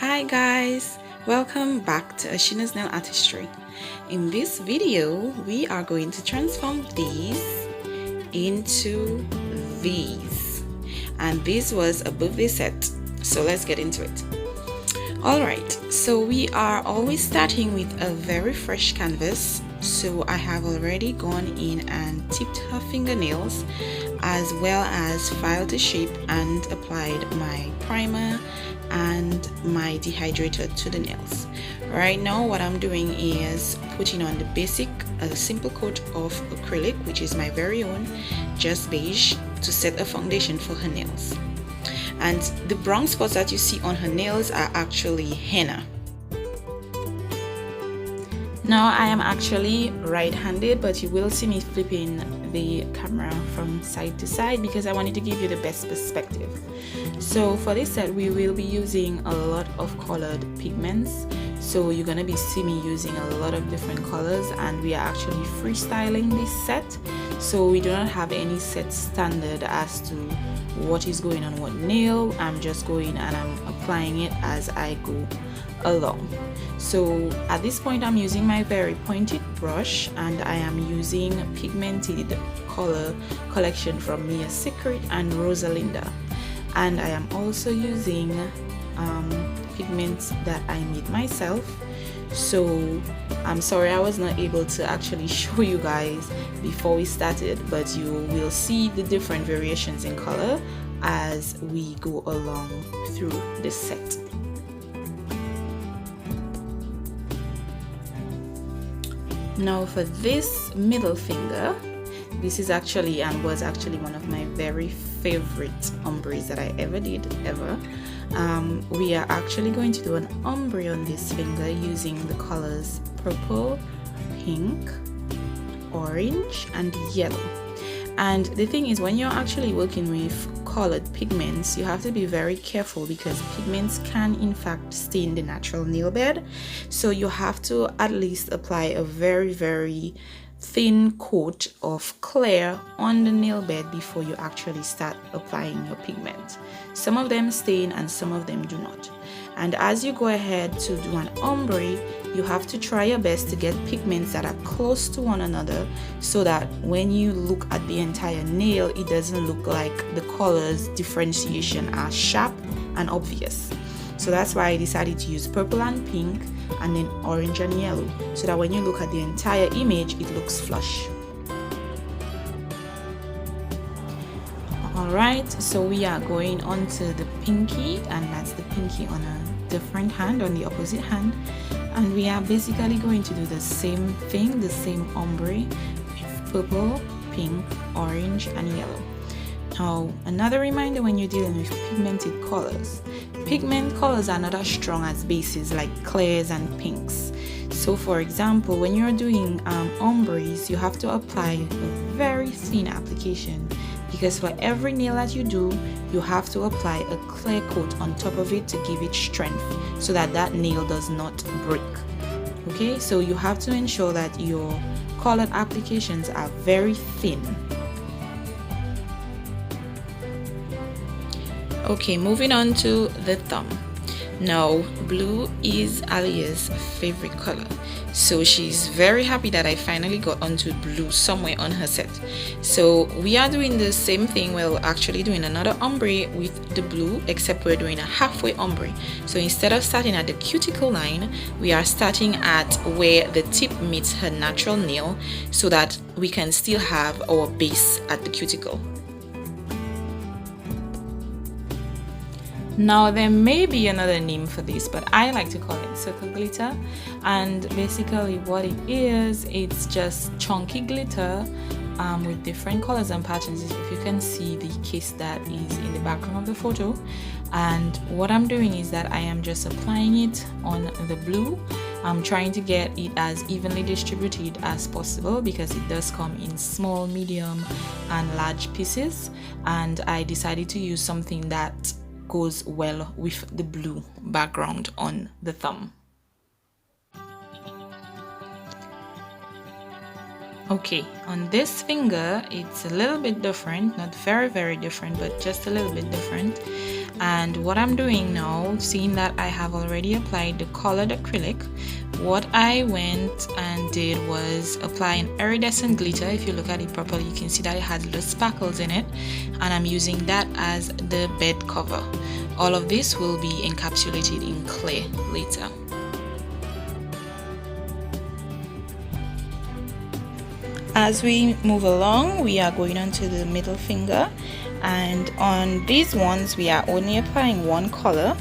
Hi guys, welcome back to Ashena's Nail Artistry. In this video, we are going to transform these into these, and this was a birthday set, so let's get into it. Alright, so we are always starting with a very fresh canvas. So I have already gone in and tipped her fingernails, as well as filed the shape and applied my primer and my dehydrator to the nails. Right now what I'm doing is putting on the basic simple coat of acrylic, which is my very own, just beige, to set a foundation for her nails. And the brown spots that you see on her nails are actually henna. Now I am actually right-handed, but you will see me flipping the camera from side to side because I wanted to give you the best perspective. So for this set we will be using a lot of colored pigments, so you're gonna be seeing me using a lot of different colors, and we are actually freestyling this set, so we do not have any set standard as to what is going on what nail. I'm just going and I'm applying it as I go along. So at this point I'm using my very pointed brush, and I am using pigmented color collection from Mia Secret and Rosalinda, and I am also using pigments that I made myself. So I'm sorry I was not able to actually show you guys before we started, but you will see the different variations in color as we go along through this set. Now for this middle finger, this is actually and was actually one of my very favorite ombres that I ever did we are actually going to do an ombre on this finger using the colors purple, pink, orange and yellow. And the thing is, when you're actually working with colored pigments, you have to be very careful because pigments can in fact stain the natural nail bed. So you have to at least apply a very thin coat of clear on the nail bed before you actually start applying your pigment. Some of them stain and some of them do not. And as you go ahead to do an ombre, you have to try your best to get pigments that are close to one another, so that when you look at the entire nail, it doesn't look like the colors differentiation are sharp and obvious. So that's why I decided to use purple and pink and then orange and yellow, so that when you look at the entire image, it looks flush. Alright, so we are going on to the pinky, and that's the pinky on a different hand, on the opposite hand. And we are basically going to do the same thing, the same ombre with purple, pink, orange and yellow. Now, another reminder when you're dealing with pigmented colors, pigment colors are not as strong as bases like clears and pinks. So for example, when you're doing ombres, you have to apply a very thin application, because for every nail that you do, you have to apply a clear coat on top of it to give it strength, so that that nail does not break. Okay, so you have to ensure that your colored applications are very thin. Okay, moving on to the thumb. Now, blue is Alia's favorite color, so she's very happy that I finally got onto blue somewhere on her set. So we are doing the same thing. We're actually doing another ombre with the blue, except we're doing a halfway ombre. So instead of starting at the cuticle line, we are starting at where the tip meets her natural nail, so that we can still have our base at the cuticle. Now there may be another name for this, but I like to call it circle glitter. And basically what it is, it's just chunky glitter with different colors and patterns. If you can see the case that is in the background of the photo. And what I'm doing is that I am just applying it on the blue. I'm trying to get it as evenly distributed as possible, because it does come in small, medium and large pieces, and I decided to use something that goes well with the blue background on the thumb. Okay, on this finger it's a little bit different, not very different, but just a little bit different. And what I'm doing now, seeing that I have already applied the colored acrylic, what I went and did was apply an iridescent glitter. If you look at it properly, you can see that it has little sparkles in it, and I'm using that as the bed cover. All of this will be encapsulated in clay later. As we move along, we are going on to the middle finger, and on these ones we are only applying one color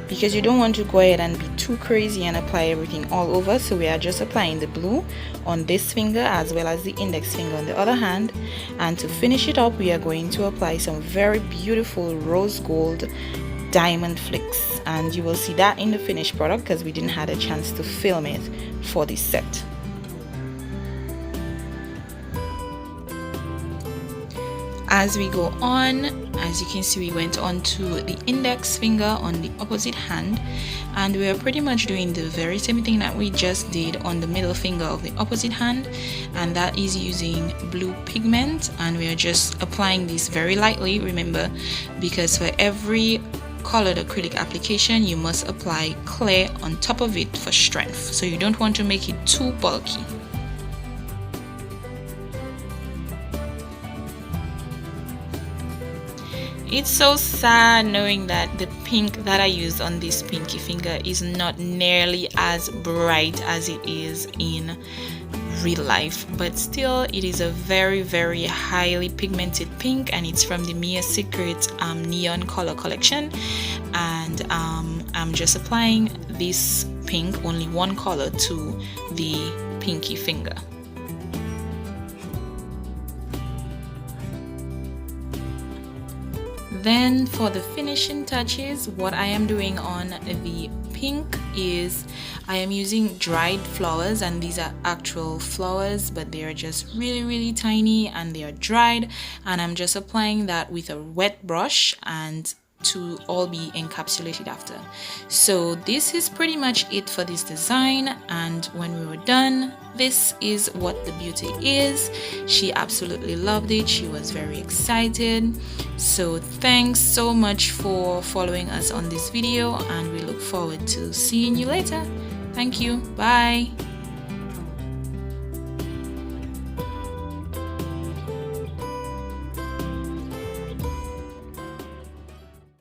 because you don't want to go ahead and be too crazy and apply everything all over. So we are just applying the blue on this finger as well as the index finger on the other hand, and to finish it up we are going to apply some very beautiful rose gold diamond flicks, and you will see that in the finished product because we didn't have a chance to film it for this set. As we go on, as you can see, we went on to the index finger on the opposite hand, and we are pretty much doing the very same thing that we just did on the middle finger of the opposite hand, and that is using blue pigment, and we are just applying this very lightly, remember, because for every colored acrylic application you must apply clay on top of it for strength, so you don't want to make it too bulky. It's so sad knowing that the pink that I used on this pinky finger is not nearly as bright as it is in real life, but still it is a very highly pigmented pink, and it's from the Mia Secret neon color collection, and I'm just applying this pink, only one color, to the pinky finger. Then for the finishing touches, what I am doing on the pink is I am using dried flowers, and these are actual flowers but they are just really tiny and they are dried, and I'm just applying that with a wet brush and to all be encapsulated after. So this is pretty much it for this design, and when we were done, this is what the beauty is. She absolutely loved it. She was very excited. So thanks so much for following us on this video, and we look forward to seeing you later. Thank you. Bye.